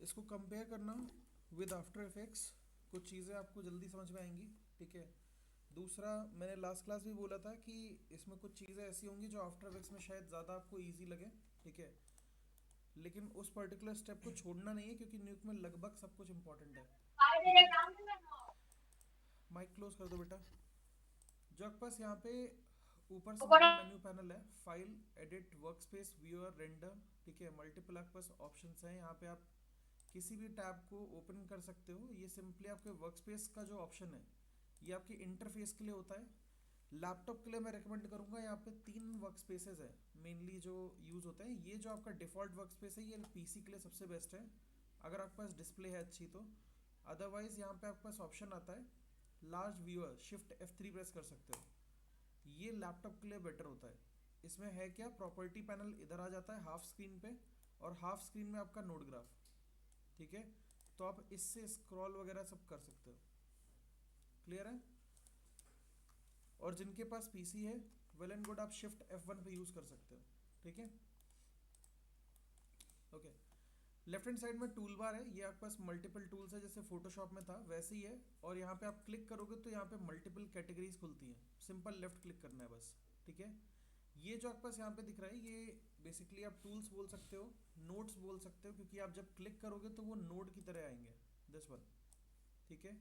इसको कंपेयर करना with after effects, कुछ चीज़ें आपको जल्दी समझ में आएंगी। ठीक है। दूसरा, मैंने लास्ट क्लास भी बोला था कि इसमें कुछ चीज़ें ऐसी होंगी जो आफ्टर इफेक्ट्स में शायद ज़्यादा आपको इजी लगे। ठीक है। लेकिन उस पर्टिकुलर स्टेप को छोड़ना नहीं है क्योंकि न्यूक में लगभग सब कुछ इंपॉर्टेंट है। ठीक है। माइक क्लोज कर दो बेटा। जो आपके पास यहाँ पे ऊपर सिंपल मेन्यू पैनल है, file, edit, workspace, viewer, render. ठीक है। मल्टीपल आपके पास ऑप्शंस हैं। यहाँ पे आप किसी भी टैब को ओपन कर सकते हो। ये सिंपली आपके वर्कस्पेस का जो ऑप्शन है ये आपके इंटरफेस के लिए होता है। लैपटॉप के लिए मैं रिकमेंड करूंगा, यहाँ पे 3 वर्क स्पेसेस है मेनली जो यूज़ होते हैं। ये जो आपका डिफ़ॉल्ट वर्क स्पेस है ये पीसी के लिए सबसे बेस्ट है अगर आपके पास डिस्प्ले है अच्छी तो। अदरवाइज यहाँ पे आपके पास ऑप्शन आता है large viewer, shift F3 press कर सकते हो। ये लैपटॉप के लिए बेटर होता है। इसमें है क्या, प्रॉपर्टी पैनल इधर आ जाता है हाफ स्क्रीन पे, और हाफ स्क्रीन में आपका नोड ग्राफ। ठीक है। तो आप इससे स्क्रॉल वगैरह सब कर सकते हो। क्लियर है। और जिनके पास पीसी है, वेल एंड गुड, आप शिफ्ट F1 पे यूज कर सकते हो। ठीक है। ओके। लेफ्ट हैंड साइड में टूल बार है, ये आपके पास मल्टीपल टूल्स है जैसे फोटोशॉप में था वैसे ही है। और यहाँ पे आप क्लिक करोगे तो यहाँ पे मल्टीपल कैटेगरीज खुलती हैं, सिंपल लेफ्ट क्लिक करना है बस। ठीक है। ये जो आपके पास यहाँ पे दिख रहा है ये बेसिकली आप टूल्स बोल सकते हो, नोट्स बोल सकते हो, क्योंकि आप जब क्लिक करोगे तो वो नोड की तरह आएंगे, दिस वन। ठीक है।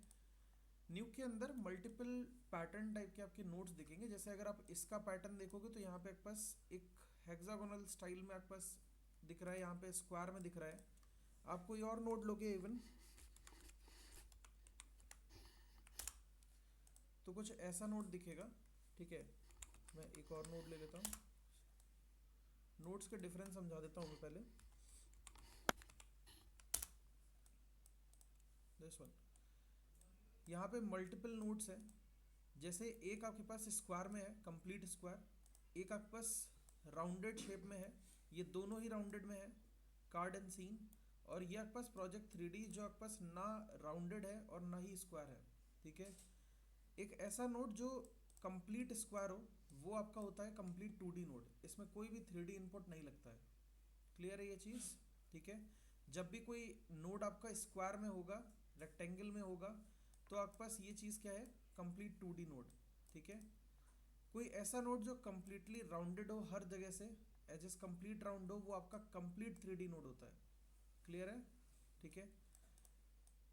न्यू के अंदर मल्टीपल पैटर्न टाइप के आपके नोट्स दिखेंगे। जैसे अगर आप इसका पैटर्न देखोगे तो यहाँ पे आपके पास एक हेक्सागोनल स्टाइल में आपके पास दिख रहा है, यहाँ पे स्क्वायर में दिख रहा है। आप कोई और नोट लोगे इवन तो कुछ ऐसा नोट दिखेगा। ठीक है। मैं एक और नोट ले लेता हूँ, नोट्स के डिफरेंस समझा देता हूँ मैं पहले। दिस वन, यहाँ पे मल्टीपल नोट्स हैं। जैसे एक आपके पास स्क्वायर में है, कंप्लीट स्क्वायर, एक आपके पास राउंडेड शेप में है, ये दोनों ही राउंडेड में है, कार्ड एंड सीन। और ये आपके पास प्रोजेक्ट 3D जो आपके पास ना राउंडेड है और ना ही स्क्वायर है। ठीक है। एक ऐसा नोड जो कंप्लीट स्क्वायर हो वो आपका होता है कंप्लीट 2D नोड, इसमें कोई भी 3D इनपुट नहीं लगता है। क्लियर है ये चीज़। ठीक है। जब भी कोई नोड आपका स्क्वायर में होगा, रेक्टेंगल में होगा, तो आपके पास ये चीज़ क्या है, कंप्लीट 2D नोड। ठीक है। कोई ऐसा नोड जो कंप्लीटली राउंडेड हो हर जगह से, एजेस कंप्लीट राउंड हो, वो आपका कंप्लीट 3D नोड होता है। क्लियर है। ठीक है।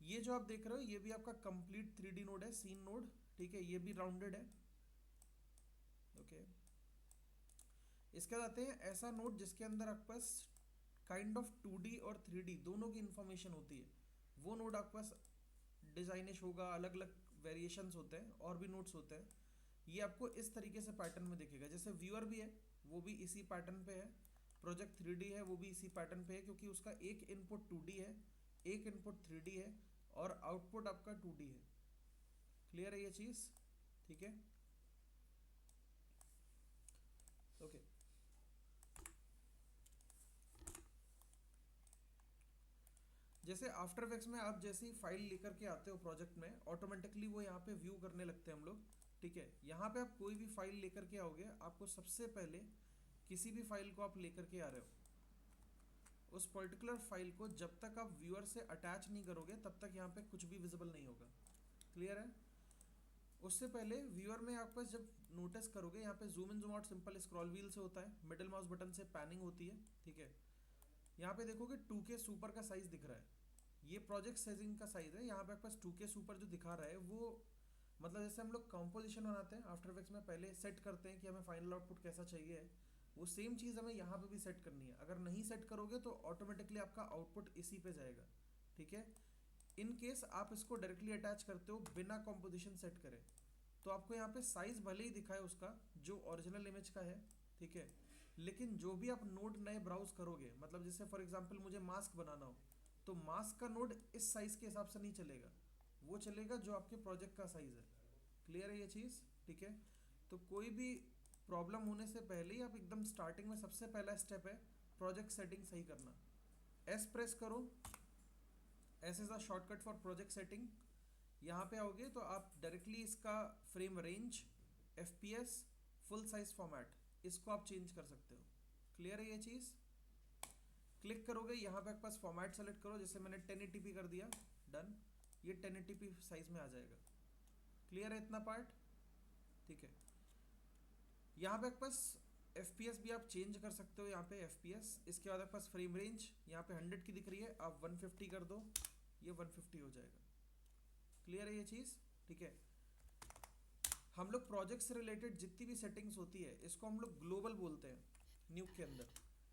ये जो आप देख रहे हो ये भी आपका कंप्लीट 3D नोड है, सीन नोड। ठीक है। ये भी राउंडेड है। ओके। इसके बाद आते हैं ऐसा नोड जिसके अंदर आपके पास काइंड ऑफ 2D और 3D दोनों की इंफॉर्मेशन होती है। वो नोड आपके पास डिजाइनिश होगा, अलग अलग वेरिएशंस होते हैं और भी नोट्स होते हैं। ये आपको इस तरीके से पैटर्न में दिखेगा। जैसे व्यूअर भी है, वो भी इसी पैटर्न पे है। प्रोजेक्ट 3D है, वो भी इसी पैटर्न पे है, क्योंकि उसका एक इनपुट 2D है, एक इनपुट 3D है, और आउटपुट आपका 2D है। क्लियर है ये चीज़। ठीक है। ओके। जैसे आफ्टर इफेक्ट्स में आप जैसे ही फाइल लेकर के आते हो प्रोजेक्ट में, ऑटोमेटिकली वो यहाँ पे व्यू करने लगते हैं हम लोग। ठीक है। यहाँ पे आप कोई भी फाइल लेकर के आओगे, आपको सबसे पहले किसी भी फाइल को आप लेकर के आ रहे हो, उस पर्टिकुलर फाइल को जब तक आप व्यूअर से अटैच नहीं करोगे तब तक यहाँ पे कुछ भी विजिबल नहीं होगा। क्लियर है। उससे पहले व्यूअर में आप पास जब नोटिस करोगे, यहाँ पे zoom in zoom out simple scroll wheel से होता है, मिडिल माउस बटन से पैनिंग होती है। ठीक है। यहाँ पे देखोगे 2K सुपर का साइज दिख रहा है, ये प्रोजेक्ट साइजिंग का साइज है। यहाँ पे आपके पास 2K सुपर जो दिखा रहा है वो मतलब जैसे हम लोग कंपोजिशन बनाते हैं आफ्टर इफेक्ट्स में, पहले सेट करते हैं कि हमें फाइनल आउटपुट कैसा चाहिए, वो सेम चीज़ हमें यहाँ पे भी सेट करनी है। अगर नहीं सेट करोगे तो ऑटोमेटिकली आपका आउटपुट इसी पे जाएगा। ठीक है। इन केस आप इसको डायरेक्टली अटैच करते हो बिना कंपोजिशन सेट करें, तो आपको यहाँ पे साइज भले ही दिखाए उसका जो ओरिजिनल इमेज का है। ठीक है। लेकिन जो भी आप नोड नए ब्राउज करोगे, मतलब जैसे फॉर एग्जांपल मुझे मास्क बनाना हो, तो मास्क का नोड इस साइज के हिसाब से नहीं चलेगा, वो चलेगा जो आपके प्रोजेक्ट का साइज है। क्लियर है ये चीज़। ठीक है। तो कोई भी प्रॉब्लम होने से पहले ही आप एकदम स्टार्टिंग में सबसे पहला स्टेप है प्रोजेक्ट सेटिंग सही करना। एस प्रेस करो, S is a shortcut for project setting. यहाँ पे आओगे तो आप डायरेक्टली इसका frame range, FPS, full size format, इसको आप चेंज कर सकते हो। क्लियर है ये चीज़। क्लिक करोगे यहाँ पे आपके पास फॉर्मेट सेलेक्ट करो, जैसे मैंने 1080p कर दिया, डन। ये 1080p साइज में आ जाएगा। क्लियर है इतना पार्ट? ठीक है। यहाँ पे आपके पास FPS भी आप चेंज कर सकते हो, यहाँ पे FPS। इसके बाद आपके पास फ्रेम रेंज यहाँ पे 100 की दिख रही है, आप 150 कर दो, ये 150 हो जाएगा। क्लियर है ये चीज़? ठीक है। हम लोग प्रोजेक्ट से रिलेटेड जितनी भी सेटिंग्स होती है इसको हम लोग ग्लोबल बोलते हैं न्यूक के अंदर।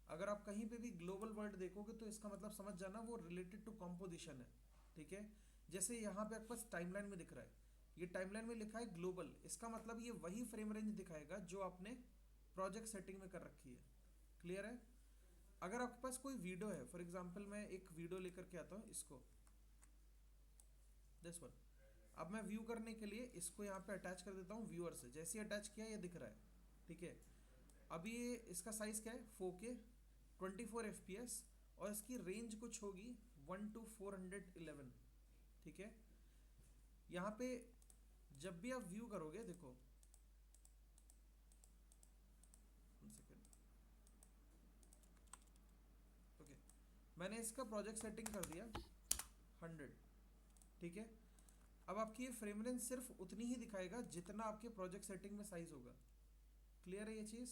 अगर आप कहीं पे भी ग्लोबल वर्ड देखोगे तो इसका मतलब समझ जाना वो रिलेटेड टू कंपोजिशन है। ठीक है। जैसे यहाँ पे आपके पास टाइमलाइन में दिख रहा है, ये टाइमलाइन में लिखा है ग्लोबल, इसका मतलब ये वही फ्रेम रेंज दिखाएगा जो आपने प्रोजेक्ट सेटिंग में कर रखी है। क्लियर है? अगर आपके पास कोई वीडियो है, फॉर एग्जाम्पल मैं एक वीडियो लेकर के आता हूँ, इसको दिस वन। अब मैं व्यू करने के लिए इसको यहाँ पे अटैच कर देता हूँ व्यूअर से, जैसे ही अटैच किया ये दिख रहा है। ठीक है। अभी ये इसका साइज क्या है? 4K 24 FPS, और इसकी रेंज कुछ होगी 1 to 411। ठीक है। यहाँ पे जब भी आप व्यू करोगे, देखो 1 सेकेंड, ओके, मैंने इसका प्रोजेक्ट सेटिंग कर दिया 100। ठीक है। अब आपकी ये फ्रेम रेंज सिर्फ उतनी ही दिखाएगा जितना आपके प्रोजेक्ट सेटिंग में साइज होगा। क्लियर है ये चीज़?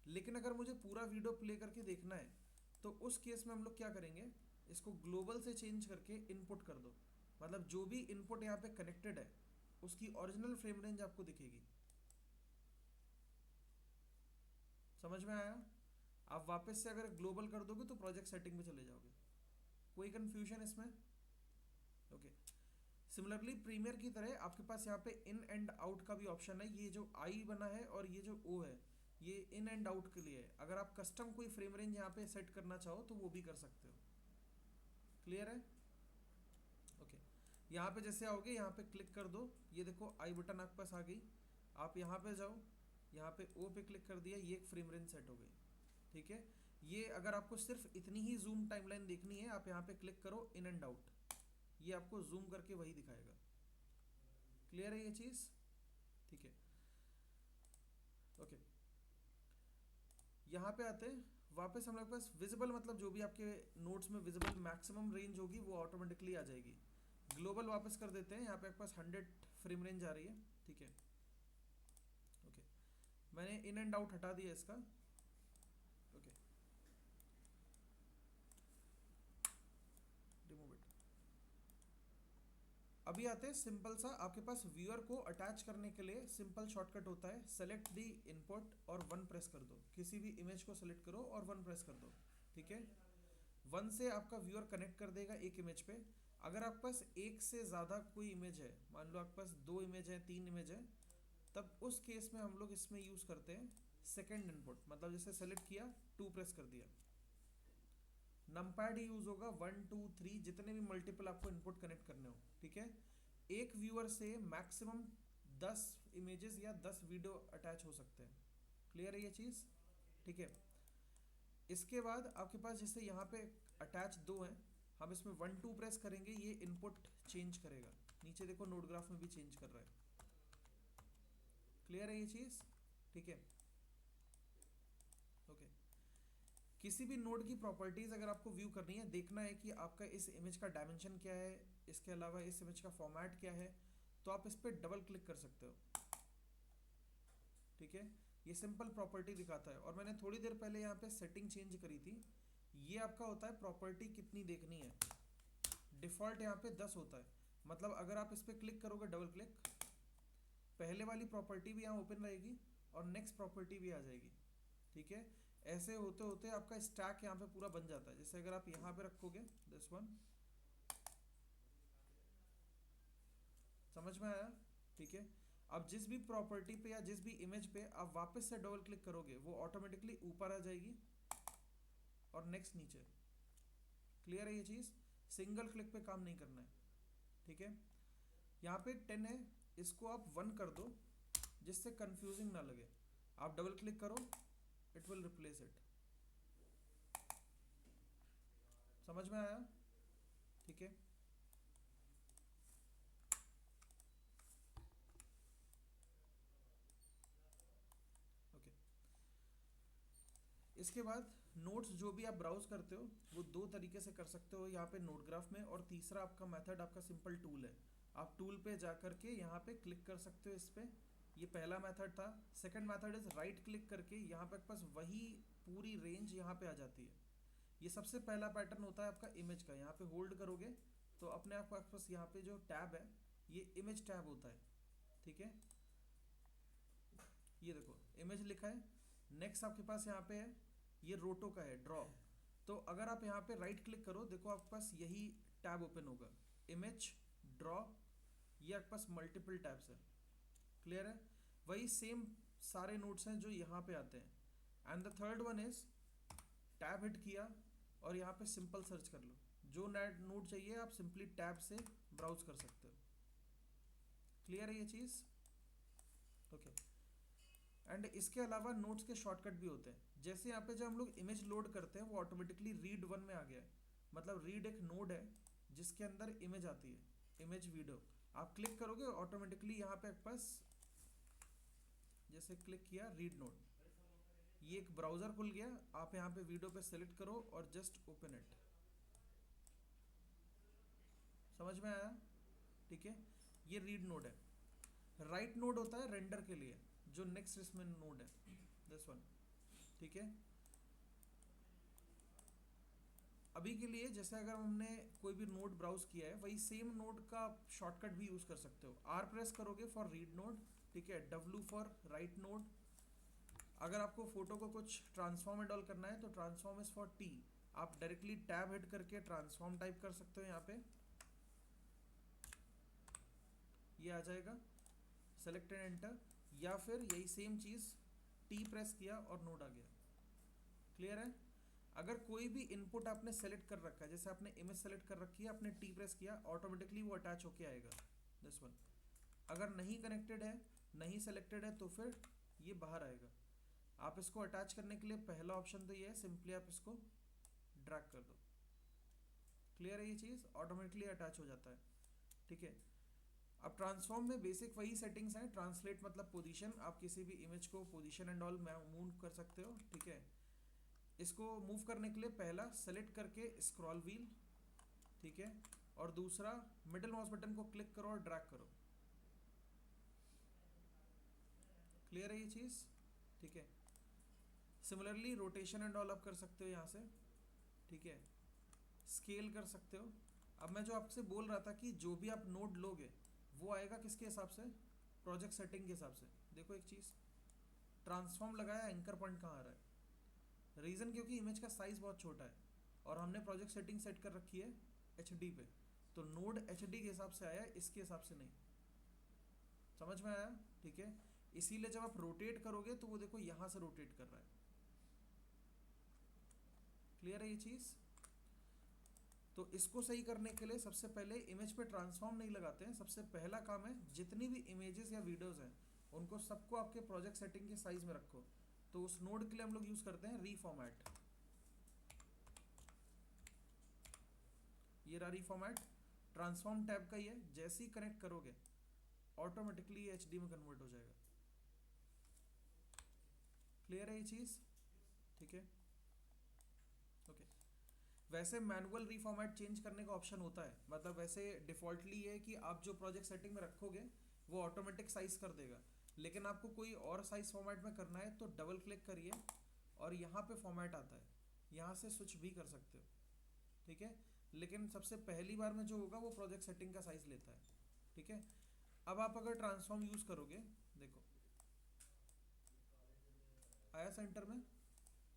लेकिन अगर मुझे पूरा वीडियो प्ले करके देखना है तो उस केस में हम लोग क्या करेंगे, इसको ग्लोबल से चेंज करके इनपुट कर दो, मतलब जो भी इनपुट यहाँ पे कनेक्टेड है उसकी ओरिजिनल फ्रेम रेंज आपको दिखेगी। समझ में आया? आप वापस से अगर ग्लोबल कर दोगे तो प्रोजेक्ट सेटिंग में चले जाओगे। कोई कंफ्यूजन इसमें? ओके। सिमिलरली प्रीमियर की तरह आपके पास यहाँ पे इन एंड आउट का भी ऑप्शन है। ये जो आई बना है और ये जो ओ है, ये इन एंड आउट के लिए है। अगर आप कस्टम कोई फ्रेम रेंज यहाँ पे सेट करना चाहो तो वो भी कर सकते हो। क्लियर है? ओके। यहाँ पे जैसे आओगे, यहाँ पे क्लिक कर दो, ये देखो आई बटन आपके पास आ गई। आप यहाँ पे जाओ, यहाँ पे ओ पे क्लिक कर दिया, ये एक फ्रेम रेंज सेट हो गई। ठीक है। ये अगर आपको सिर्फ इतनी ही जूम टाइमलाइन देखनी है, आप यहाँ पे क्लिक करो इन एंड आउट, ये आपको जूम करके वही दिखाएगा। क्लियर है ये चीज़? ठीक है। ओके। यहाँ पे आते हैं वापस हम लोग के पास विजिबल, मतलब जो भी आपके नोट्स में विजिबल मैक्सिमम रेंज होगी वो ऑटोमेटिकली आ जाएगी। ग्लोबल वापस कर देते हैं, यहाँ पे आपके पास 100 फ्रेम रेंज आ रही है। ठीक है। ओके। मैंने इन एंड आउट हटा दिया इसका। Okay, remove it. अभी आते हैं सिंपल सा, आपके पास व्यूअर को अटैच करने के लिए सिंपल शॉर्टकट होता है, सेलेक्ट दी इनपुट और 1 प्रेस कर दो। किसी भी इमेज को सेलेक्ट करो और 1 प्रेस कर दो। ठीक है। 1 से आपका व्यूअर कनेक्ट कर देगा एक इमेज पे। अगर आपके पास एक से ज़्यादा कोई इमेज है, मान लो आपके पास 2 इमेज है, 3 इमेज है, तब उस केस में हम लोग इसमें यूज़ करते हैं सेकेंड इनपुट। मतलब जैसे सेलेक्ट किया, 2 प्रेस कर दिया, नमपैड यूज होगा 1 2 3, जितने भी मल्टीपल आपको इनपुट कनेक्ट करने हो। ठीक है। एक व्यूअर से मैक्सिमम 10 इमेजेस या 10 वीडियो अटैच हो सकते हैं। क्लियर है ये चीज़? ठीक है। इसके बाद आपके पास जैसे यहाँ पे अटैच 2 हैं, हम इसमें 1 2 प्रेस करेंगे, ये इनपुट चेंज करेगा। नीचे देखो नोट ग्राफ में भी चेंज कर रहा है। क्लियर है ये चीज़? ठीक है। ओके। किसी भी नोड की प्रॉपर्टीज़ अगर आपको व्यू करनी है, देखना है कि आपका इस इमेज का डायमेंशन क्या है, इसके अलावा इस इमेज का फॉर्मेट क्या है, तो आप इस पर डबल क्लिक कर सकते हो। ठीक है। ये सिंपल प्रॉपर्टी दिखाता है। और मैंने थोड़ी देर पहले यहाँ पे सेटिंग चेंज करी थी। ये आपका होता है प्रॉपर्टी कितनी देखनी है। डिफ़ॉल्ट यहाँ पे 10 होता है। मतलब अगर आप इस पर क्लिक करोगे डबल क्लिक, पहले वाली प्रॉपर्टी भी यहाँ ओपन रहेगी और नेक्स्ट प्रॉपर्टी भी आ जाएगी। ठीक है। ऐसे होते होते आपका स्टैक यहाँ पे पूरा बन जाता है। जैसे अगर आप यहाँ पे रखोगे दिस वन, समझ में आया? ठीक है। अब जिस भी प्रॉपर्टी पे या जिस भी इमेज पे आप वापस से डबल क्लिक करोगे वो ऑटोमेटिकली ऊपर आ जाएगी और नेक्स्ट नीचे। क्लियर है ये चीज़? सिंगल क्लिक पे काम नहीं करना है। ठीक है। यहाँ पे 10 है, इसको आप 1 कर दो जिससे कंफ्यूजिंग ना लगे। आप डबल क्लिक करो, इट विल रिप्लेस इट। समझ में आया? ठीक है। ओके। इसके बाद नोट्स जो भी आप ब्राउज करते हो वो दो तरीके से कर सकते हो यहाँ पे नोट ग्राफ में, और तीसरा आपका मेथड आपका सिंपल टूल है। आप टूल पे जा करके यहाँ पे क्लिक कर सकते हो इस पे, ये पहला मेथड था। Second method is right click करके यहाँ पे पास वही पूरी रेंज यहाँ पे आ जाती है। ये सबसे पहला पैटर्न होता है आपका इमेज का, यहाँ पे होल्ड करोगे तो अपने आप पास यहाँ पे जो टैब है ये इमेज टैब होता है, ठीक है। ये देखो इमेज लिखा है। नेक्स्ट आपके पास यहाँ पे है, ये रोटो का है, ड्रॉ। तो अगर आप यहाँ पे राइट क्लिक करो, देखो आपके पास यही टैब ओपन होगा, इमेज, ड्रॉ। ये आपके पास मल्टीपल टैब्स है, क्लियर है। वही सेम सारे नोट्स हैं जो यहाँ पे आते हैं। And the third one is tab hit किया और यहाँ पे सिंपल सर्च कर लो, जो नोट चाहिए आप सिंपली टैब से ब्राउज कर सकते हो, क्लियर है ये चीज़, ओके। एंड इसके अलावा नोट्स के शॉर्टकट भी होते हैं। जैसे यहाँ पे जब हम लोग इमेज लोड करते हैं वो ऑटोमेटिकली रीड वन में आ गया है। मतलब रीड एक नोड है जिसके अंदर इमेज आती है, इमेज वीडियो। आप क्लिक करोगे ऑटोमेटिकली यहाँ पे पास, जैसे क्लिक किया रीड नोड, ये एक ब्राउजर खुल गया। आप यहाँ पे वीडियो पे सेलेक्ट करो और जस्ट ओपन इट, समझ में आया, ठीक है। ये रीड नोड है। राइट नोड होता है रेंडर के लिए, जो नेक्स्ट इसमें नोड है, दिस वन, ठीक है। अभी के लिए जैसे अगर हमने कोई भी नोड ब्राउज किया है वही सेम नोड का शॉर्टकट भी यूज कर सकते हो। आर प्रेस करोगे फॉर रीड नोड, ठीक है, डब्ल्यू फॉर राइट नोड। अगर आपको फोटो को कुछ ट्रांसफॉर्म एंड ऑल करना है तो ट्रांसफॉर्म इज फॉर टी। आप डायरेक्टली टैब हिट करके ट्रांसफॉर्म टाइप कर सकते हो, यहाँ पे ये आ जाएगा, सेलेक्ट एंड एंटर। या फिर यही सेम चीज टी प्रेस किया और नोड आ गया, क्लियर है। अगर कोई भी इनपुट आपने सेलेक्ट कर रखा है, जैसे आपने इमेज सेलेक्ट कर रखी है, आपने टी प्रेस किया, ऑटोमेटिकली वो अटैच होके आएगा, दिस वन। अगर नहीं कनेक्टेड है, नहीं सेलेक्टेड है, तो फिर ये बाहर आएगा। आप इसको अटैच करने के लिए पहला ऑप्शन तो ये है, सिंपली आप इसको ड्रैग कर दो, क्लियर है ये चीज़, ऑटोमेटिकली अटैच हो जाता है, ठीक है। अब ट्रांसफॉर्म में बेसिक वही सेटिंग्स हैं। ट्रांसलेट मतलब पोजीशन, आप किसी भी इमेज को पोजीशन एंड ऑल मूव कर सकते हो, ठीक है। इसको मूव करने के लिए पहला सेलेक्ट करके स्क्रॉल व्हील, ठीक है, और दूसरा मिडिल माउस बटन को क्लिक करो और ड्रैग करो, क्लियर है ये चीज़, ठीक है। सिमिलरली रोटेशन एंड ऑल आप कर सकते हो यहाँ से, ठीक है, स्केल कर सकते हो। अब मैं जो आपसे बोल रहा था कि जो भी आप नोड लोगे वो आएगा किसके हिसाब से, प्रोजेक्ट सेटिंग के हिसाब से। देखो एक चीज़, ट्रांसफॉर्म लगाया, एंकर पॉइंट कहाँ आ रहा है, रीज़न क्योंकि इमेज का साइज़ बहुत छोटा है और हमने प्रोजेक्ट सेटिंग सेट कर रखी है HD पे, तो नोड HD के हिसाब से आया, इसके हिसाब से नहीं, समझ में आया, ठीक है। इसीलिए जब आप रोटेट करोगे तो वो देखो यहाँ से रोटेट कर रहा है, क्लियर है ये चीज़। तो इसको सही करने के लिए सबसे पहले इमेज पे ट्रांसफॉर्म नहीं लगाते हैं। सबसे पहला काम है जितनी भी इमेजेस या वीडियोस हैं उनको सबको आपके प्रोजेक्ट सेटिंग के साइज में रखो। तो उस नोड के लिए हम लोग यूज़ करते हैं रीफॉर्मेट। ये रहा रीफॉर्मेट, ट्रांसफॉर्म टैब का ही है। जैसे ही कनेक्ट करोगे ऑटोमेटिकली ये HD में कन्वर्ट हो जाएगा, क्लियर है ये चीज़, ठीक है, ओके। वैसे मैनुअल रीफॉर्मेट चेंज करने का ऑप्शन होता है, मतलब वैसे डिफ़ॉल्टली ये है कि आप जो प्रोजेक्ट सेटिंग में रखोगे वो ऑटोमेटिक साइज कर देगा। लेकिन आपको कोई और साइज फॉर्मेट में करना है तो डबल क्लिक करिए और यहाँ पे फॉर्मेट आता है, यहाँ से स्विच भी कर सकते हो, ठीक है। लेकिन सबसे पहली बार में जो होगा वो प्रोजेक्ट सेटिंग का साइज लेता है, ठीक है। अब आप अगर ट्रांसफॉर्म यूज़ करोगे, देखो आया सेंटर में,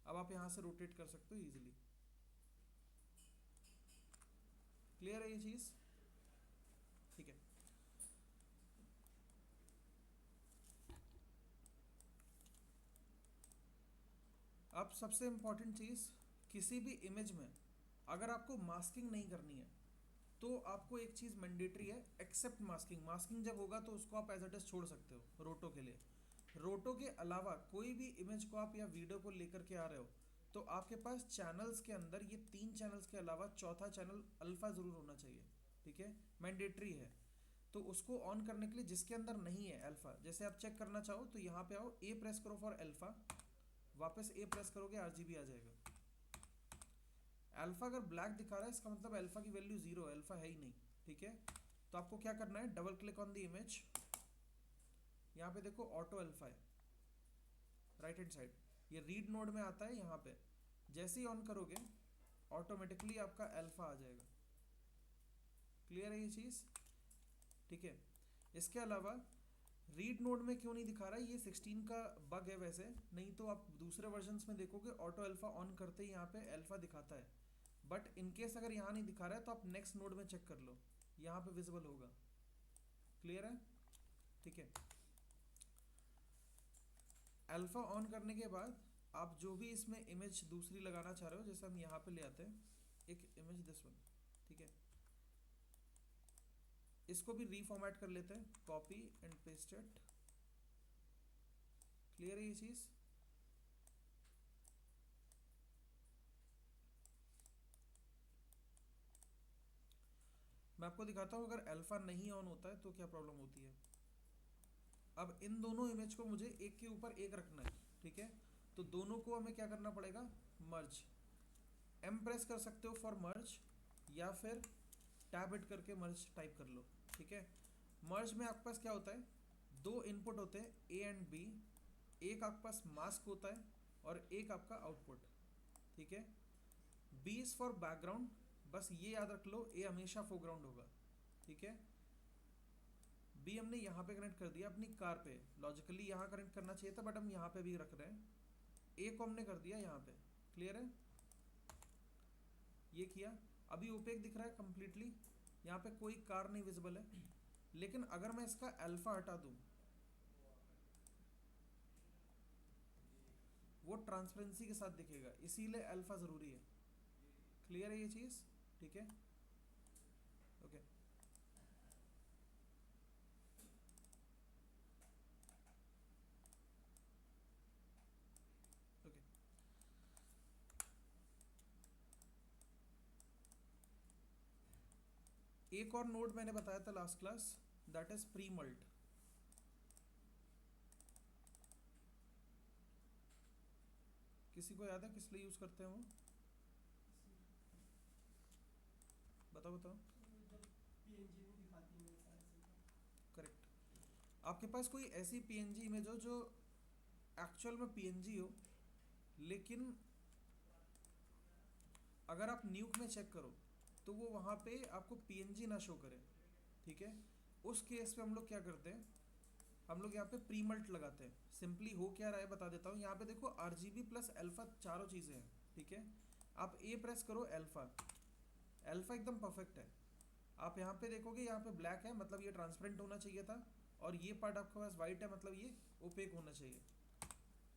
अब आप यहाँ से रोटेट कर सकते हो ईजिली, क्लियर है ये चीज़, ठीक है। अब सबसे इम्पॉर्टेंट चीज़, किसी भी इमेज में अगर आपको मास्किंग नहीं करनी है तो आपको एक चीज़ मैंडेटरी है, एक्सेप्ट मास्किंग। मास्किंग जब होगा तो उसको आप एज इट इज छोड़ सकते हो रोटो के लिए। रोटो के अलावा कोई भी इमेज को आप या वीडियो को लेकर के आ रहे हो तो आपके पास चैनल्स के अंदर ये 3 चैनल्स के अलावा चौथा चैनल अल्फ़ा ज़रूर होना चाहिए, ठीक है, मैंडेटरी है। तो उसको ऑन करने के लिए जिसके अंदर नहीं है अल्फ़ा, जैसे आप चेक करना चाहो तो यहाँ पे आओ, ए प्रेस करो फॉर अल्फ़ा, वापस ए प्रेस करोगे आरजीबी आ जाएगा। अल्फा अगर ब्लैक दिखा रहा है इसका मतलब अल्फा की वैल्यू 0 है, अल्फा है ही नहीं। ठीक है, तो आपको क्या करना है, double click on the image, यहाँ पे देखो ऑटो अल्फा है राइट हैंड साइड, ये रीड मोड में आता है यहाँ पे, जैसे ही ऑन करोगे ऑटोमेटिकली आपका अल्फा आ जाएगा। क्लियर है ये चीज़? ठीक है, इसके अलावा रीड मोड में क्यों नहीं दिखा रहा है, ये 16 का बग है वैसे, नहीं तो आप दूसरे वर्जन्स में देखोगे ऑटो अल्फा ऑन करते ही यहाँ पे अल्फा दिखाता है, बट इनकेस अगर यहाँ नहीं दिखा रहा है तो आप नेक्स्ट नोड में चेक कर लो, यहाँ पे विजिबल होगा। क्लियर है? ठीक है, अल्फा ऑन करने के बाद आप जो भी इसमें इमेज दूसरी लगाना चाह रहे हो, जैसे हम यहाँ पे ले आते हैं एक इमेज दिस वन, ठीक है, इसको भी रीफॉर्मेट कर लेते हैं, copy and paste it. Clear है ये चीज़? मैं आपको दिखाता हूँ अगर अल्फा नहीं ऑन होता है तो क्या प्रॉब्लम होती है। अब इन दोनों इमेज को मुझे एक के ऊपर एक रखना है, ठीक है, तो दोनों को हमें क्या करना पड़ेगा, मर्ज। एम प्रेस कर सकते हो फॉर मर्ज, या फिर टैब हिट करके मर्ज टाइप कर लो। ठीक है, मर्ज में आपके पास क्या होता है, दो इनपुट होते हैं ए एंड बी, एक आपके पास मास्क होता है और एक आपका आउटपुट। ठीक है, बी इज फॉर बैकग्राउंड, बस ये याद रख लो ए हमेशा फोरग्राउंड होगा। ठीक है, बी हमने यहाँ पे कनेक्ट कर दिया अपनी कार पे, लॉजिकली यहाँ कनेक्ट करना चाहिए था बट हम यहाँ पे भी रख रहे हैं, ए को हमने कर दिया यहाँ पे। क्लियर है? ये किया, अभी ओपेक दिख रहा है कंप्लीटली, यहाँ पे कोई कार नहीं विजिबल है, लेकिन अगर मैं इसका अल्फा हटा दूं वो ट्रांसपेरेंसी के साथ दिखेगा, इसीलिए अल्फा ज़रूरी है। क्लियर है ये चीज़? ठीक है, ओके। ओके, एक और नोड मैंने बताया था last class, that is pre mult. किसी को याद है किस लिए यूज़ करते हैं वो? बताओ बताओ। करेक्ट, आपके पास कोई ऐसी पीएनजी इमेज हो जो एक्चुअल में पीएनजी हो, लेकिन अगर आप न्यूक में चेक करो तो वो वहाँ पे आपको पीएनजी ना शो करे। ठीक है, उस केस पे हम लोग क्या करते हैं, हम लोग यहाँ पे प्री मल्ट लगाते हैं। सिंपली हो क्या रहा है बता देता हूँ, यहाँ पे देखो आरजीबी प्लस अल्फा चारों चीज़ें हैं। ठीक है, आप ए प्रेस करो, अल्फा, अल्फा एकदम परफेक्ट है। आप यहाँ पे देखोगे यहाँ पे ब्लैक है, मतलब ये ट्रांसपेरेंट होना चाहिए था, और ये पार्ट आपके पास वाइट है, मतलब ये ओपेक होना चाहिए।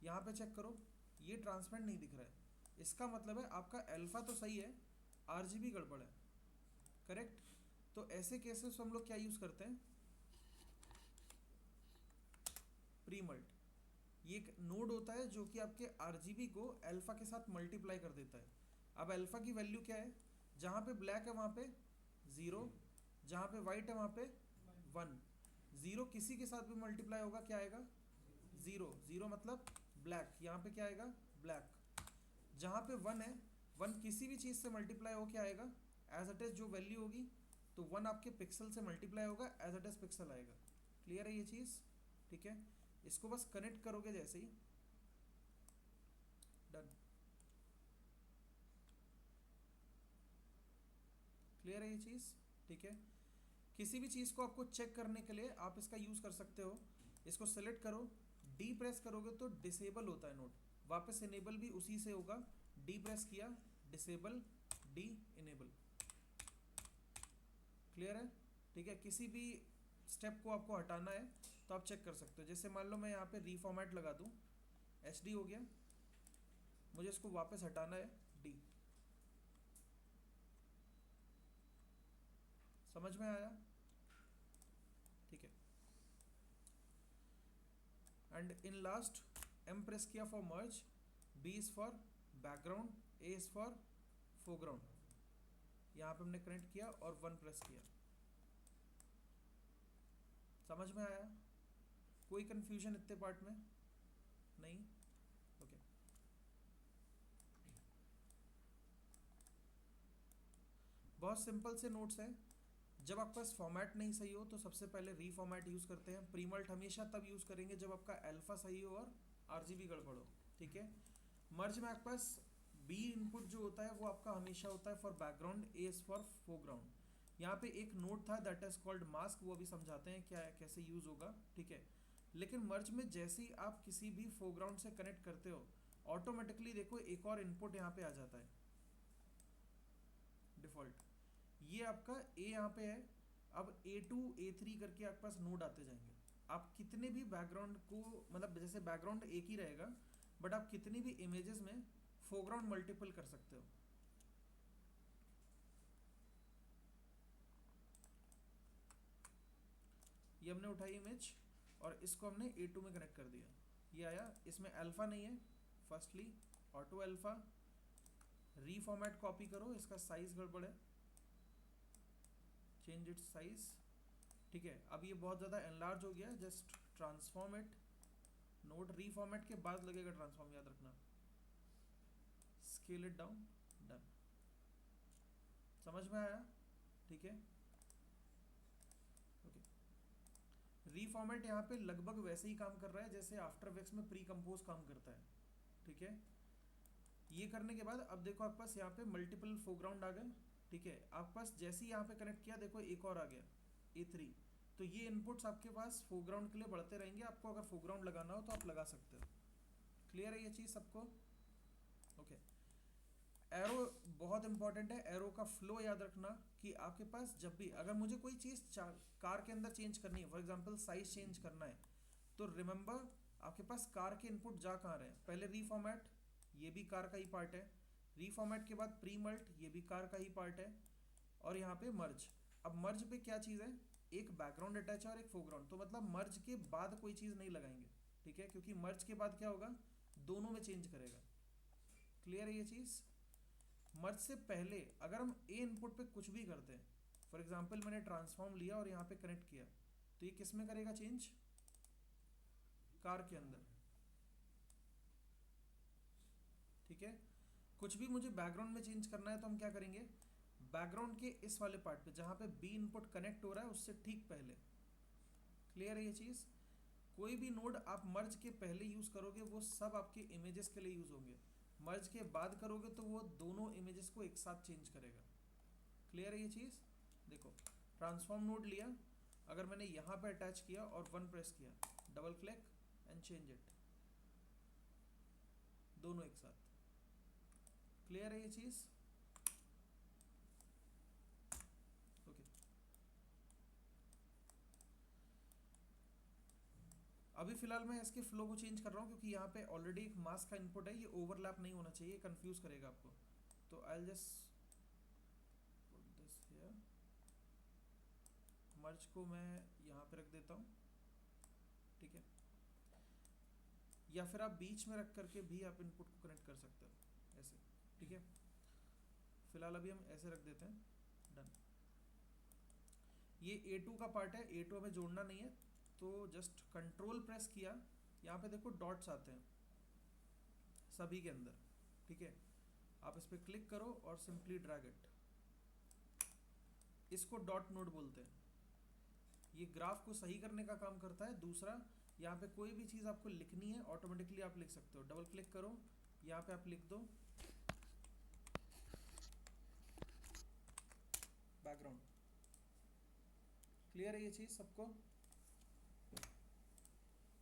यहाँ पे चेक करो, ये ट्रांसपेरेंट नहीं दिख रहा है, इसका मतलब है आपका अल्फा तो सही है, आरजीबी गड़बड़ है। करेक्ट, तो ऐसे केसेस हम लोग क्या यूज़ करते हैं, प्री मल्ट। ये एक नोड होता है जो कि आपके आरजीबी को अल्फा के साथ मल्टीप्लाई कर देता है। अब अल्फा की वैल्यू क्या है, जहाँ पे ब्लैक है वहाँ पे 0, जहाँ पे वाइट है वहाँ पे 1। 0 किसी के साथ भी मल्टीप्लाई होगा क्या आएगा, 0। 0 मतलब ब्लैक, यहाँ पे क्या आएगा, ब्लैक। जहाँ पे 1 है, 1 किसी भी चीज़ से मल्टीप्लाई हो क्या आएगा, एज इट इज जो वैल्यू होगी, तो 1 आपके पिक्सल से मल्टीप्लाई होगा, एज इट इज पिक्सल आएगा। क्लियर है ये चीज़? ठीक है, इसको बस कनेक्ट करोगे जैसे ही, डन। क्लियर है ये चीज़? ठीक है, किसी भी चीज़ को आपको चेक करने के लिए आप इसका यूज़ कर सकते हो। इसको सेलेक्ट करो, डी प्रेस करोगे तो डिसेबल होता है नोट, वापस इनेबल भी उसी से होगा। डी प्रेस किया, डिसेबल, डी इनेबल। क्लियर है? ठीक है, किसी भी स्टेप को आपको हटाना है तो आप चेक कर सकते हो। जैसे मान लो मैं यहाँ पे रीफॉर्मेट लगा दूँ, एच डी हो गया, मुझे इसको वापस हटाना है, डी। समझ में आया? ठीक है, and in last M press किया for merge, B is for background, A is for foreground, यहाँ पे हमने कनेक्ट किया और 1 प्रेस किया। समझ में आया? कोई कंफ्यूजन इतने पार्ट में नहीं? ओके। बहुत सिंपल से नोट्स है। जब आपके पास फॉर्मेट नहीं सही हो तो सबसे पहले रीफॉर्मेट यूज़ करते हैं। प्रीमल्ट हमेशा तब यूज़ करेंगे जब आपका अल्फा सही हो और आरजीबी गड़बड़ हो, ठीक है। मर्ज में आपके पास बी इनपुट जो होता है वो आपका हमेशा होता है for background, A is for foreground. यहाँ पे एक नोट था दैट इज कॉल्ड मास्क, वो अभी समझाते हैं क्या कैसे यूज़ होगा, ठीक है। लेकिन मर्ज में जैसे ही आप किसी भी फोरग्राउंड से कनेक्ट करते हो ऑटोमेटिकली देखो एक और इनपुट यहाँ पे आ जाता है डिफ़ॉल्ट। ये आपका ए यहाँ पे है। अब A2 A3 करके आपके पास नोड आते जाएंगे। आप कितने भी बैकग्राउंड को, मतलब जैसे बैकग्राउंड एक ही रहेगा बट आप कितनी भी इमेजेस में फोरग्राउंड मल्टीपल कर सकते हो। ये हमने उठाई इमेज और इसको हमने A2 में कनेक्ट कर दिया, ये आया। इसमें अल्फा नहीं है, firstly auto alpha. Reformat copy करो, इसका साइज गड़बड़ है, चेंज इट साइज, ठीक है। अब ये बहुत ज़्यादा एनलार्ज हो गया, just transform it. Note reformat के बाद लगेगा ट्रांसफॉर्म, याद रखना। Scale it down, done. समझ में आया, ठीक है, ओके। रीफॉर्मेट यहाँ पे लगभग वैसे ही काम कर रहा है जैसे आफ्टर इफेक्ट्स में प्री कंपोज काम करता है, ठीक है। ये करने के बाद अब देखो आपके पास यहाँ पे मल्टीपल फोरग्राउंड आ गए, ठीक है। आपके पास जैसे ही यहाँ पे कनेक्ट किया देखो एक और आ गया A3। तो ये इनपुट्स आपके पास फोरग्राउंड के लिए बढ़ते रहेंगे। आपको अगर फोरग्राउंड लगाना हो तो आप लगा सकते हो। क्लियर है ये चीज़ सबको, ओके। एरो बहुत इंपॉर्टेंट है, एरो का फ्लो याद रखना कि आपके पास जब भी अगर मुझे कोई चीज़ कार के अंदर चेंज करनी है, फॉर एग्जांपल साइज चेंज करना है, तो रिमेंबर आपके पास कार के इनपुट जा कहाँ रहे हैं। पहले रीफॉर्मेट, ये भी कार का ही पार्ट है। रीफॉर्मेट के बाद प्रीमल्ट, ये भी कार का ही पार्ट है। और यहाँ पे मर्ज। अब मर्ज पे क्या चीज़ है, एक बैकग्राउंड अटैच है और एक फोरग्राउंड, तो मतलब मर्ज के बाद कोई चीज़ नहीं लगाएंगे, ठीक है, क्योंकि मर्ज के बाद क्या होगा, दोनों में चेंज करेगा। क्लियर है ये चीज़। मर्ज से पहले अगर हम ए इनपुट पे कुछ भी करते हैं, फॉर एग्जांपल मैंने ट्रांसफॉर्म लिया और यहाँ पे कनेक्ट किया, तो ये किस में करेगा चेंज, कार के अंदर, ठीक है। कुछ भी मुझे बैकग्राउंड में चेंज करना है तो हम क्या करेंगे, बैकग्राउंड के इस वाले पार्ट पे जहाँ पे बी इनपुट कनेक्ट हो रहा है उससे ठीक पहले। क्लियर है ये चीज़। कोई भी नोड आप मर्ज के पहले यूज़ करोगे वो सब आपके इमेजेस के लिए यूज़ होंगे। मर्ज के बाद करोगे तो वो दोनों इमेजेस को एक साथ चेंज करेगा। क्लियर है ये चीज़। देखो ट्रांसफॉर्म नोड लिया, अगर मैंने यहाँ पे अटैच किया और 1 प्रेस किया, double click and change it, दोनों एक साथ। क्लियर है ये चीज़, ओके। अभी फिलहाल मैं इसके फ्लो को चेंज कर रहा हूँ क्योंकि यहाँ पे ऑलरेडी एक मास्क का इनपुट है, ये ओवरलैप नहीं होना चाहिए, कंफ्यूज करेगा आपको। तो I just put this here, merge को मैं यहाँ पे रख देता हूँ, ठीक है। या फिर आप बीच में रख करके भी आप इनपुट को कनेक्ट कर सकते हो ऐसे, ठीक है। फिलहाल अभी हम ऐसे रख देते हैं, डन। ये A2 का पार्ट है, A2 हमें जोड़ना नहीं है, तो जस्ट कंट्रोल प्रेस किया, यहाँ पे देखो डॉट्स आते हैं सभी के अंदर, ठीक है। आप इस पर क्लिक करो और सिंपली ड्रैग इट, इसको डॉट नोड बोलते हैं। ये ग्राफ को सही करने का काम करता है। दूसरा, यहाँ पे कोई भी चीज़ आपको लिखनी है ऑटोमेटिकली आप लिख सकते हो। डबल क्लिक करो, यहाँ पे आप लिख दो बैकग्राउंड। क्लियर है ये चीज़ सबको,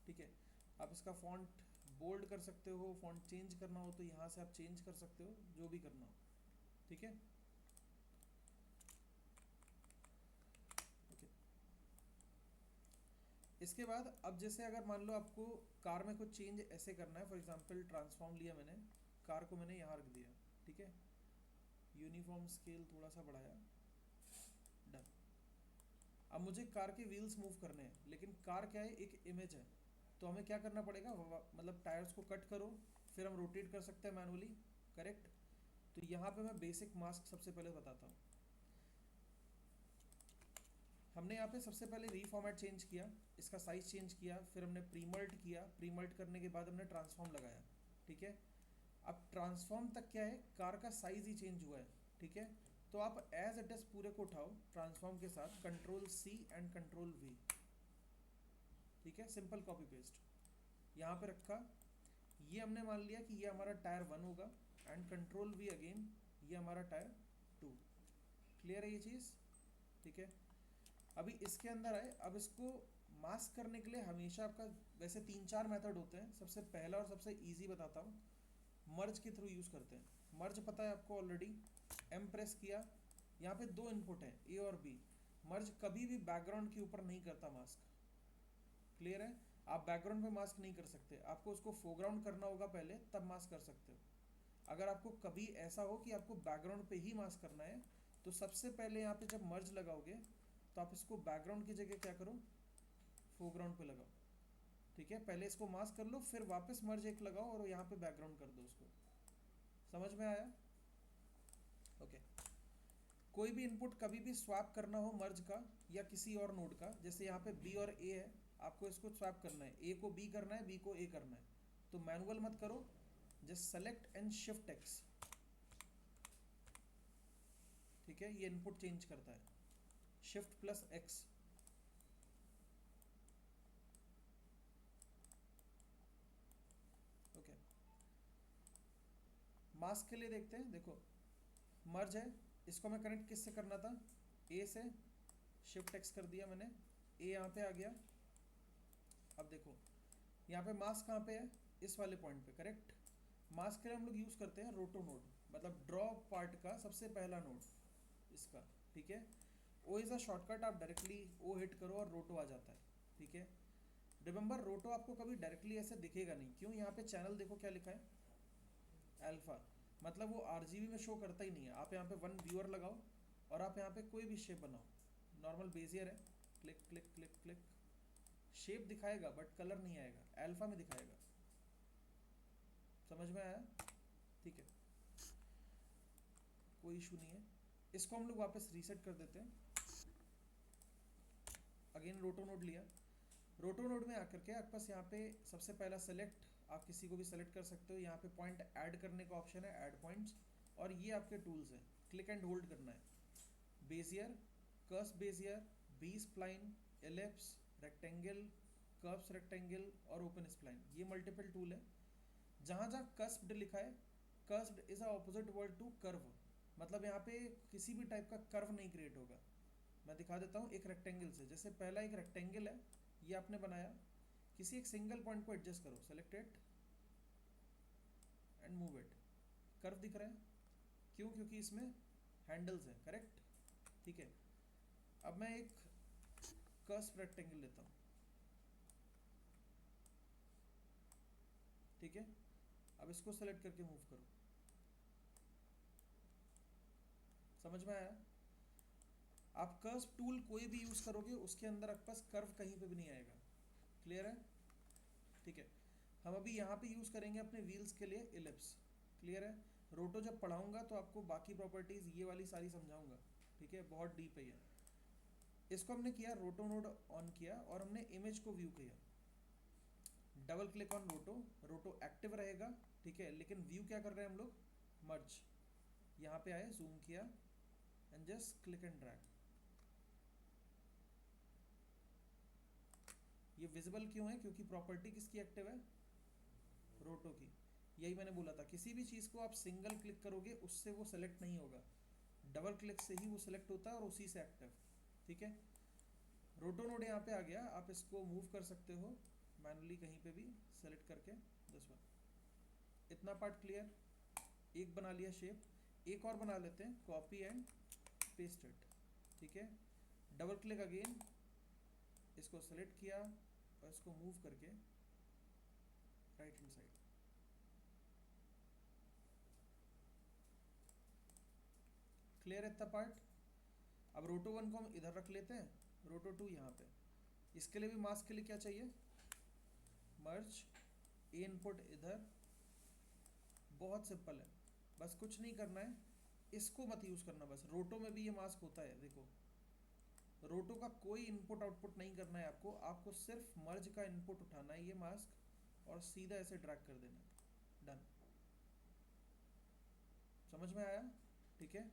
ठीक है। आप इसका फॉन्ट बोल्ड कर सकते हो, फॉन्ट चेंज करना हो तो यहाँ से आप चेंज कर सकते हो, जो भी करना हो, ठीक है, ओके। इसके बाद अब जैसे अगर मान लो आपको कार में कुछ चेंज ऐसे करना है, फॉर एग्जांपल ट्रांसफॉर्म लिया मैंने, कार को मैंने यहाँ रख दिया, ठीक है। यूनिफॉर्म स्केल थोड़ा सा बढ़ाया, डन। अब मुझे कार के व्हील्स मूव करने हैं, लेकिन कार क्या है, एक इमेज है, तो हमें क्या करना पड़ेगा, मतलब टायर्स को कट करो, फिर हम रोटेट कर सकते हैं मैनुअली, करेक्ट। तो यहाँ पे मैं बेसिक मास्क सबसे पहले बताता हूँ। हमने यहाँ पे सबसे पहले रीफॉर्मेट चेंज किया, इसका साइज चेंज किया, फिर हमने प्रीमल्ट किया, प्रीमल्ट करने के बाद हमने ट्रांसफॉर्म लगाया, ठीक है। अब ट्रांसफॉर्म तक क्या है, कार का साइज ही चेंज हुआ है, ठीक है। तो आप एज इट इज पूरे को उठाओ ट्रांसफॉर्म के साथ, control C and control V, ठीक है, सिंपल कॉपी पेस्ट यहाँ पे रखा। ये हमने मान लिया कि ये हमारा टायर 1 होगा, एंड कंट्रोल वी अगेन, ये हमारा टायर 2। क्लियर है ये चीज़, ठीक है। अभी इसके अंदर आए, अब इसको मास्क करने के लिए हमेशा आपका वैसे 3-4 मेथड होते हैं। सबसे पहला और सबसे इजी बताता हूँ, मर्ज के थ्रू यूज़ करते हैं। मर्ज पता है आपको ऑलरेडी, एम प्रेस किया, यहाँ पे 2 इनपुट हैं ए और बी। मर्ज कभी भी बैकग्राउंड के ऊपर नहीं करता मास्क, क्लियर है। आप बैकग्राउंड पे मास्क नहीं कर सकते, आपको उसको फोरग्राउंड करना होगा पहले, तब मास्क कर सकते हो। अगर आपको कभी ऐसा हो कि आपको बैकग्राउंड पे ही मास्क करना है, तो सबसे पहले यहाँ पे जब मर्ज लगाओगे तो आप इसको बैकग्राउंड की जगह क्या करो, फोरग्राउंड पे लगाओ, ठीक है। पहले इसको मास्क कर लो, फिर वापस मर्ज एक लगाओ और यहाँ पे बैकग्राउंड कर दो उसको। समझ में आया, ओके। कोई भी इनपुट कभी भी स्वैप करना हो मर्ज का या किसी और नोड का, जैसे यहाँ पे बी और ए है, आपको इसको स्वैप करना है, ए को बी करना है, बी को ए करना है, तो मैनुअल मत करो, just select and shift x, ठीक है। ये इनपुट चेंज करता है, shift plus x, okay. Mask के लिए देखते हैं, देखो मर्ज है, इसको मैं कनेक्ट किससे करना था, ए से, शिफ्ट एक्स कर दिया मैंने, ए यहाँ पे आ गया। अब देखो यहाँ पे मास्क कहाँ पे है, इस वाले पॉइंट पे, करेक्ट। मास्क के लिए हम लोग यूज़ करते हैं रोटो नोड, मतलब ड्रॉ पार्ट का सबसे पहला नोड इसका, ठीक है। ओ इज़ अ शॉर्टकट, आप डायरेक्टली ओ हिट करो और रोटो आ जाता है, ठीक है। रिमेंबर रोटो आपको कभी डायरेक्टली ऐसे दिखेगा नहीं, क्यों, यहाँ पे चैनल देखो क्या लिखा है, अल्फा, मतलब वो आरजीबी में शो करता ही नहीं है। आप यहाँ पे 1 व्यूअर लगाओ और आप यहाँ पे कोई भी शेप बनाओ, नॉर्मल बेजियर है, click click click click, shape दिखाएगा बट कलर नहीं आएगा, अल्फा में दिखाएगा। समझ में आया, ठीक है, कोई इशू नहीं है। इसको हम लोग वापस रीसेट कर देते हैं। अगेन रोटो नोड लिया, रोटो नोड में आकर के आपके पास यहाँ पे सबसे पहला सेलेक्ट, आप किसी को भी सेलेक्ट कर सकते हो। यहाँ पे पॉइंट ऐड करने का ऑप्शन है, ऐड पॉइंट्स, और ये आपके टूल्स हैं, क्लिक एंड होल्ड करना है। Bezier, curves Bezier, B spline, ellipse, rectangle, curves rectangle और ओपन स्प्लाइन, ये मल्टीपल टूल है। जहाँ जहाँ कस्प्ड लिखा है, cusped is a opposite word to curve, मतलब यहाँ पे किसी भी टाइप का कर्व नहीं क्रिएट होगा। मैं दिखा देता हूँ एक रेक्टेंगल से, जैसे पहला एक रेक्टेंगल है, ये आपने बनाया, किसी एक सिंगल पॉइंट को एडजस्ट करो, select it and move it, curve दिख रहा है, क्यों, क्योंकि इसमें हैंडल्स हैं, करेक्ट, ठीक है। अब मैं एक कर्व रेक्टेंगल लेता हूँ, ठीक है। अब इसको सेलेक्ट करके मूव करो, समझ में आया। आप कर्व टूल कोई भी यूज करोगे उसके अंदर आपके पास कर्व कहीं पे भी नहीं आएगा, क्लियर है, ठीक है। हम अभी यहाँ पे यूज करेंगे अपने व्हील्स के लिए इलिप्स, क्लियर है। रोटो जब पढ़ाऊंगा तो आपको बाकी प्रॉपर्टीज ये वाली सारी समझाऊंगा, ठीक है, बहुत डीप है ये। इसको हमने किया, रोटो नोड ऑन किया और हमने इमेज को व्यू किया, डबल क्लिक ऑन रोटो, रोटो एक्टिव रहेगा, ठीक है, लेकिन व्यू क्या कर रहे हैं हम लोग, मर्ज। यहाँ पे आए, जूम किया and just click and drag. ये विजिबल क्यों है, क्योंकि प्रॉपर्टी किसकी एक्टिव है, रोटो की। यही मैंने बोला था, किसी भी चीज़ को आप सिंगल क्लिक करोगे उससे वो सेलेक्ट नहीं होगा, डबल क्लिक से ही वो सेलेक्ट होता है और उसी से एक्टिव, ठीक है। रोटो नोड यहाँ पे आ गया, आप इसको मूव कर सकते हो मैनुअली कहीं पे भी सेलेक्ट करके, दिस वन। इतना पार्ट क्लियर, एक बना लिया शेप, एक और बना लेते हैं, कॉपी एंड पेस्ट इट, ठीक है। डबल क्लिक अगेन, इसको सेलेक्ट किया और इसको मूव करके राइट हैंड साइड, क्लियर है इतना पार्ट। अब रोटो 1 को हम इधर रख लेते हैं, रोटो 2 यहाँ पे। इसके लिए भी मास्क के लिए क्या चाहिए, मर्ज, ए इनपुट इधर, बहुत सिंपल है, बस कुछ नहीं करना है, इसको मत यूज़ करना। बस रोटो में भी ये मास्क होता है, देखो रोटो का कोई इनपुट आउटपुट नहीं करना है आपको, आपको सिर्फ मर्ज का इनपुट उठाना है, ये मास्क, और सीधा ऐसे ड्रैग कर देना है, डन। समझ में आया, ठीक है।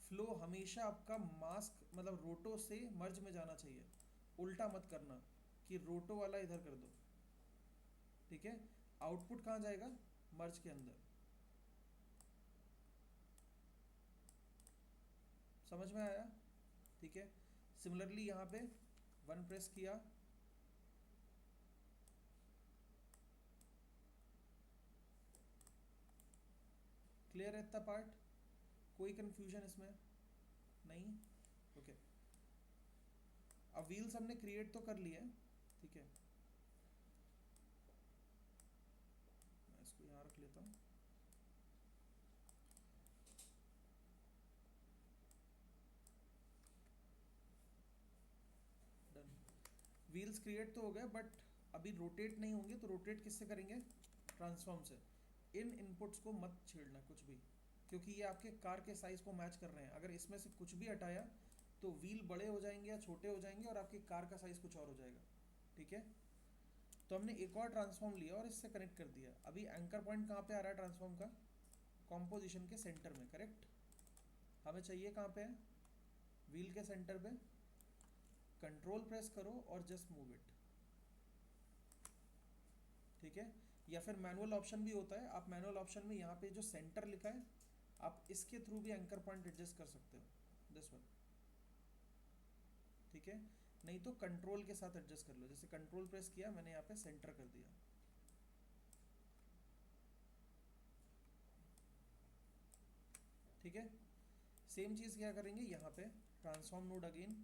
फ्लो हमेशा आपका मास्क मतलब रोटो से मर्ज में जाना चाहिए, उल्टा मत करना कि रोटो वाला इधर कर दो, ठीक है। आउटपुट कहाँ जाएगा, मर्ज के अंदर। समझ में आया, ठीक है। सिमिलरली यहाँ पे वन प्रेस किया, क्लियर है इतना पार्ट, कोई कंफ्यूजन इसमें नहीं, ओके। अब व्हील्स हमने क्रिएट तो कर लिया है, ठीक है। मैं इसको यहाँ रख लेता हूँ। डन, व्हील्स क्रिएट तो हो गए, बट अभी रोटेट नहीं होंगे, तो रोटेट किससे करेंगे, ट्रांसफॉर्म से। इन इनपुट्स को मत छेड़ना कुछ भी, क्योंकि ये आपके कार के साइज को मैच कर रहे हैं। अगर इसमें से कुछ भी हटाया तो व्हील बड़े हो जाएंगे या छोटे हो जाएंगे और आपकी कार का साइज कुछ और हो जाएगा, ठीक है। तो हमने एक और ट्रांसफॉर्म लिया और इससे कनेक्ट कर दिया। अभी एंकर पॉइंट कहाँ पे आ रहा है ट्रांसफॉर्म का, कॉम्पोजिशन के सेंटर में, करेक्ट। हमें चाहिए कहाँ पे है, व्हील के सेंटर पे। कंट्रोल प्रेस करो और जस्ट मूव इट, ठीक है। या फिर मैनुअल ऑप्शन भी होता है, आप मैनुअल ऑप्शन में यहाँ पे जो सेंटर लिखा है, आप इसके थ्रू भी एंकर पॉइंट एडजस्ट कर सकते हो, दिस वन, ठीक है। नहीं तो कंट्रोल के साथ एडजस्ट कर लो, जैसे कंट्रोल प्रेस किया मैंने, यहाँ पे सेंटर कर दिया, ठीक है। सेम चीज़ क्या करेंगे यहाँ पे, ट्रांसफॉर्म नोड अगेन,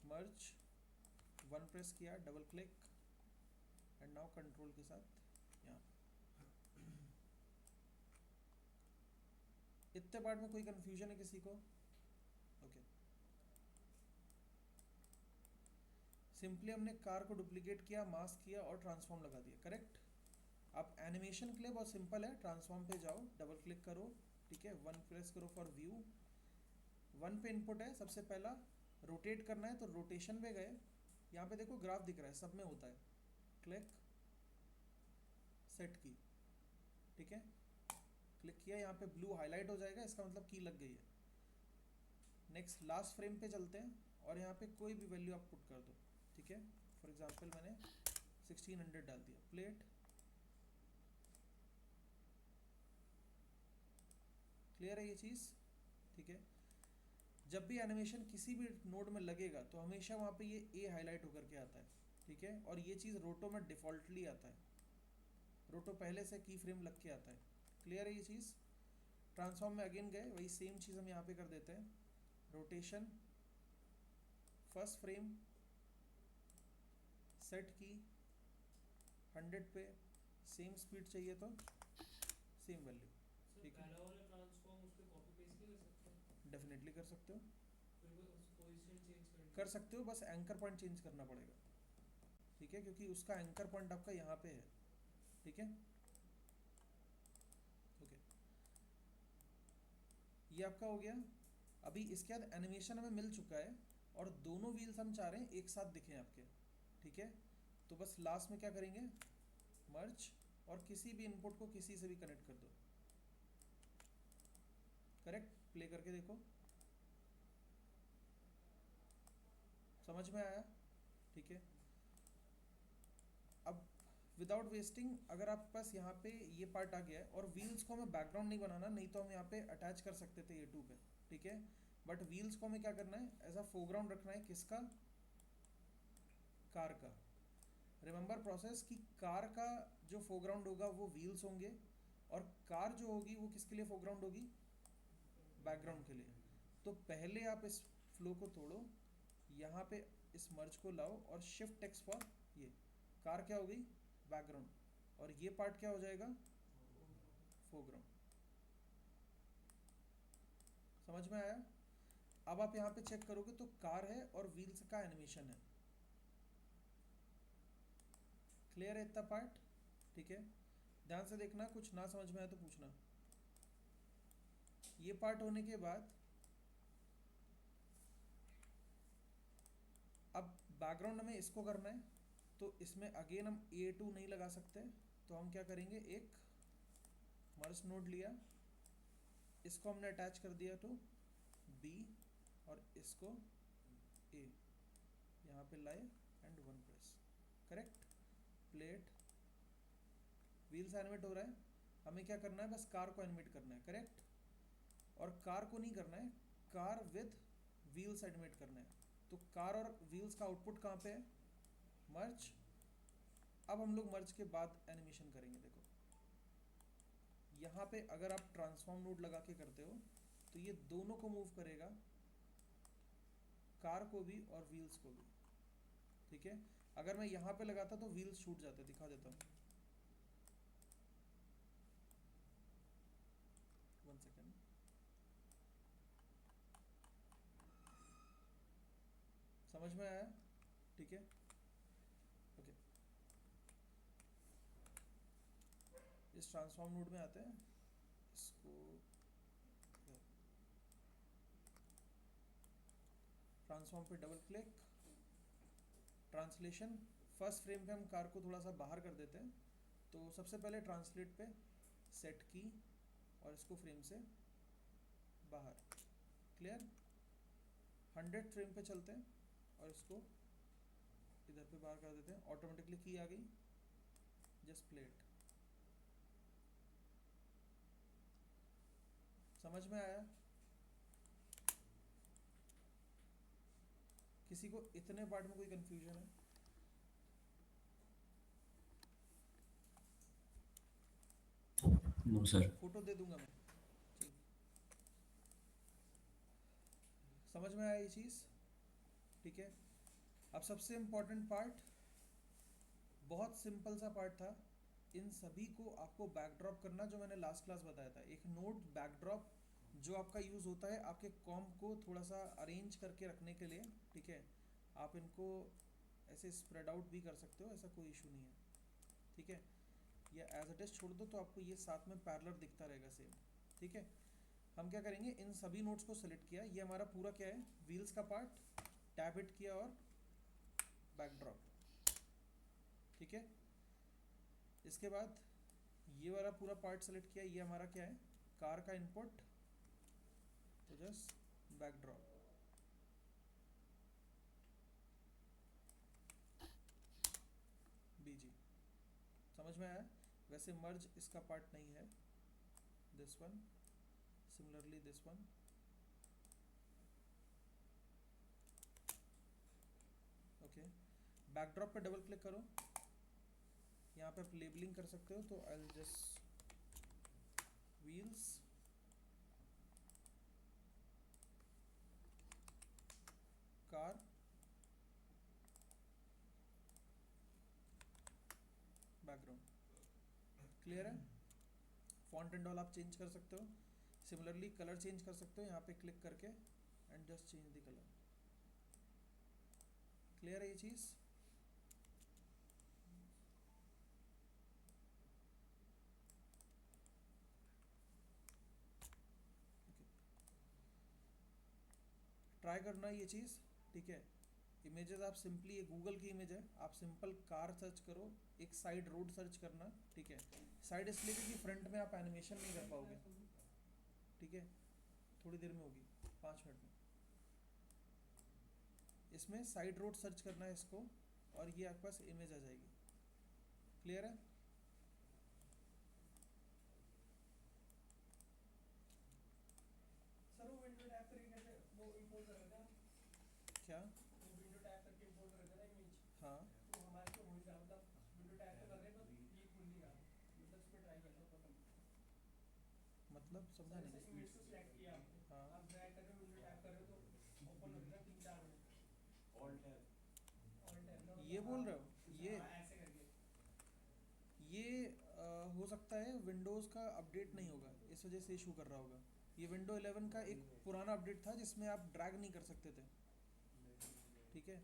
मर्ज, वन प्रेस किया, double click, and now control के साथ यहाँ। इतने पार्ट में कोई कंफ्यूजन है किसी को, ओके। सिंपली हमने कार को डुप्लीकेट किया, मास्क किया और ट्रांसफॉर्म लगा दिया, करेक्ट। अब एनिमेशन के लिए बहुत सिंपल है, ट्रांसफॉर्म पे जाओ, डबल क्लिक करो, ठीक है, वन प्रेस करो फॉर व्यू। वन पे इनपुट है सबसे पहला, रोटेट करना है तो रोटेशन पे गए, यहाँ पे देखो ग्राफ दिख रहा है, सब में होता है, क्लिक, सेट की, ठीक है। क्लिक किया, यहाँ पे ब्लू हाईलाइट हो जाएगा, इसका मतलब की लग गई है। नेक्स्ट लास्ट फ्रेम पे चलते हैं और यहाँ पे कोई भी वैल्यू आप पुट कर दो, ठीक है। फॉर एग्जांपल मैंने 1600 डाल दिया, प्लेट, क्लियर है ये चीज़, ठीक है। जब भी एनिमेशन किसी भी नोड में लगेगा तो हमेशा वहाँ पे ये ए हाईलाइट होकर के आता है, ठीक है। और ये चीज़ रोटो में डिफ़ॉल्टली आता है, रोटो पहले से की फ्रेम लग के आता है, क्लियर है ये चीज़। ट्रांसफॉर्म में अगेन गए, वही सेम चीज़ हम यहाँ पे कर देते हैं, रोटेशन, फर्स्ट फ्रेम, सेट की 100 पे, सेम स्पीड चाहिए तो सेम वैल्यू, ठीक है। पहला वाला ट्रांसफॉर्म उस पे कॉपी पेस्ट नहीं कर सकते, डेफिनेटली कर सकते हो, फिर वो उस पोजीशन चेंज कर सकते हो, बस एंकर पॉइंट चेंज करना पड़ेगा, ठीक है, क्योंकि उसका एंकर पॉइंट आपका यहाँ पे है, ठीक है, ओके। ये आपका हो गया। अभी इसके बाद एनिमेशन हमें मिल चुका है और दोनों व्हील्स हम चाह रहे हैं एक साथ दिखें आपके, ठीक है। तो बस लास्ट में क्या करेंगे, मर्ज, और किसी भी इनपुट को किसी से भी कनेक्ट कर दो, करेक्ट। प्ले करके देखो, समझ में आया, ठीक है। अब विदाउट वेस्टिंग, अगर आपके पास यहाँ पे ये पार्ट आ गया है और व्हील्स को हमें बैकग्राउंड नहीं बनाना, नहीं तो हम यहाँ पे अटैच कर सकते थे A2 पे, ठीक है। बट व्हील्स को हमें क्या करना है, एज अ फोरग्राउंड रखना है, किसका, कार का। रिमेंबर प्रोसेस कि कार का जो फोरग्राउंड होगा वो व्हील्स होंगे, और कार जो होगी वो किसके लिए फोरग्राउंड होगी, बैकग्राउंड के लिए। तो पहले आप इस फ्लो को तोड़ो, यहाँ पे इस मर्ज को लाओ और शिफ्ट एक्स फॉर ये, कार क्या हो गई, बैकग्राउंड, और ये पार्ट क्या हो जाएगा, फोरग्राउंड। समझ में आया। अब आप यहाँ पे चेक करोगे तो कार है और व्हील्स का एनिमेशन है, क्लियर है इतना पार्ट, ठीक है। ध्यान से देखना, कुछ ना समझ में आए तो पूछना। ये पार्ट होने के बाद अब बैकग्राउंड हमें इसको करना है, तो इसमें अगेन हम A2 नहीं लगा सकते, तो हम क्या करेंगे, एक मर्ज नोड लिया, इसको हमने अटैच कर दिया टू बी और इसको ए, यहाँ पे लाए and one press, correct. Plate, wheels animate हो रहा है, हमें क्या करना है, बस कार को एनिमेट करना है, करेक्ट। और कार को नहीं करना है, कार विद व्हील्स एनिमेट करना है। तो कार और व्हील्स का आउटपुट कहाँ पे है, मर्ज। अब हम लोग मर्ज के बाद एनिमेशन करेंगे। देखो यहाँ पे अगर आप ट्रांसफॉर्म नोड लगा के करते हो तो ये दोनों को मूव करेगा, कार को भी और व्हील्स को भी, ठीक है। अगर मैं यहाँ पे लगाता तो व्हील्स छूट जाते, दिखा देता हूँ, 1 सेकेंड। समझ में आया, ठीक है, ओके। इस ट्रांसफॉर्म नोड में आते हैं, इसको ट्रांसफॉर्म पे double click, translation, first frame पे हम कार को थोड़ा सा बाहर कर देते हैं। तो सबसे पहले ट्रांसलेट पे सेट की और इसको फ्रेम से बाहर, क्लियर। 100 फ्रेम पे चलते हैं और इसको इधर पे बाहर कर देते हैं, ऑटोमेटिकली की आ गई, जस्ट प्लेट। समझ में आया, किसी को इतने पार्ट में कोई कंफ्यूजन है? No sir. फोटो दे दूंगा मैं, ठीक। समझ में आया ये चीज़, ठीक है। अब सबसे इम्पोर्टेंट पार्ट, बहुत सिंपल सा पार्ट था, इन सभी को आपको बैकड्रॉप करना, जो मैंने लास्ट क्लास बताया था। एक नोड बैकड्रॉप जो आपका यूज़ होता है आपके कॉम को थोड़ा सा अरेंज करके रखने के लिए, ठीक है। आप इनको ऐसे स्प्रेड आउट भी कर सकते हो, ऐसा कोई इशू नहीं है, ठीक है। या एज इट इज छोड़ दो तो आपको ये साथ में पैरेलल दिखता रहेगा सेम, ठीक है। हम क्या करेंगे, इन सभी नोड्स को सेलेक्ट किया, ये हमारा पूरा क्या है, व्हील्स का पार्ट, टैब हिट किया और बैकड्रॉप, ठीक है। इसके बाद ये वाला पूरा पार्ट सेलेक्ट किया, ये हमारा क्या है, कार का इनपुट, तो जस्ट बैकड्रॉप, बीजी। समझ में आया। वैसे मर्ज इसका पार्ट नहीं है, this one, similarly this one, okay. Backdrop पे डबल क्लिक करो, यहाँ पे आप लेबलिंग कर सकते हो, तो I will just wheels, car, background, clear है। फॉन्ट एंड ऑल आप चेंज कर सकते हो, सिमिलरली कलर चेंज कर सकते हो, यहाँ पे क्लिक करके and just change the colour, clear है ये चीज़। ट्राई करना ये चीज़, ठीक है। इमेजेस आप सिंपली, ये गूगल की इमेज है, आप सिंपल कार सर्च करो, एक साइड रोड सर्च करना, ठीक है। साइड इसलिए क्योंकि फ्रंट में आप एनिमेशन नहीं कर पाओगे, ठीक है, थोड़ी देर में होगी, 5 मिनट में। इसमें साइड रोड सर्च करना है इसको, और ये आपके पास इमेज आ जाएगी, क्लियर है। सर वो विंडो टैप करके कैसे वो इंपोर्ट कर रहे थे, क्या, वो विंडो टैप करके इंपोर्ट कर रहे थे ना इमेज, हाँ, तो हमारे को हो नहीं रहा, मतलब विंडो टैप तो कर रहे हैं पर ये खुल नहीं रहा, मतलब इस पे ट्राई करना पड़ता। मतलब समझा सर नहीं। जैसे इमेज को सिलेक्ट किया आपने, हाँ, आप ड्रैग कर रहे हो, विंडो टैप कर रहे हो, तो ओपन हो गया 3-4 मिनट, ऑल्ट है। ऑल टैप ना, ये मतलब बोल हाँ, रहे हो, ये हाँ, ऐसे करके। हो सकता है विंडोज़ का अपडेट नहीं होगा, इस वजह से इशू कर रहा होगा। ये विंडो 11 का एक पुराना अपडेट था जिसमें आप ड्रैग नहीं कर सकते थे, ठीक है।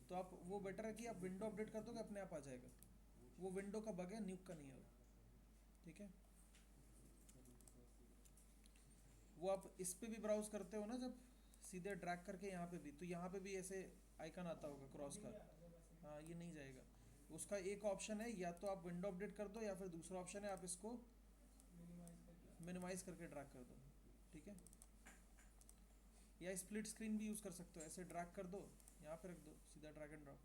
तो आप, वो बेटर है कि आप विंडो अपडेट कर दोगे, अपने आप आ जाएगा। वो विंडो का बग है, न्यूक का नहीं है वो, ठीक है। वो आप इस पे भी ब्राउज करते हो ना, जब सीधे ड्रैग करके यहाँ पे भी, तो यहाँ पे भी ऐसे आइकन आता होगा क्रॉस का, हाँ ये नहीं जाएगा। उसका एक ऑप्शन है, या तो आप विंडो अपडेट कर दो, या फिर दूसरा ऑप्शन है आप इसको मिनिमाइज करके मिनिमाइज करके ड्रैग कर दो, ठीक है। या स्प्लिट स्क्रीन भी यूज़ कर सकते हो, ऐसे ड्रैग कर दो, यहाँ पे रख दो, सीधा ड्रैग एंड ड्रॉप।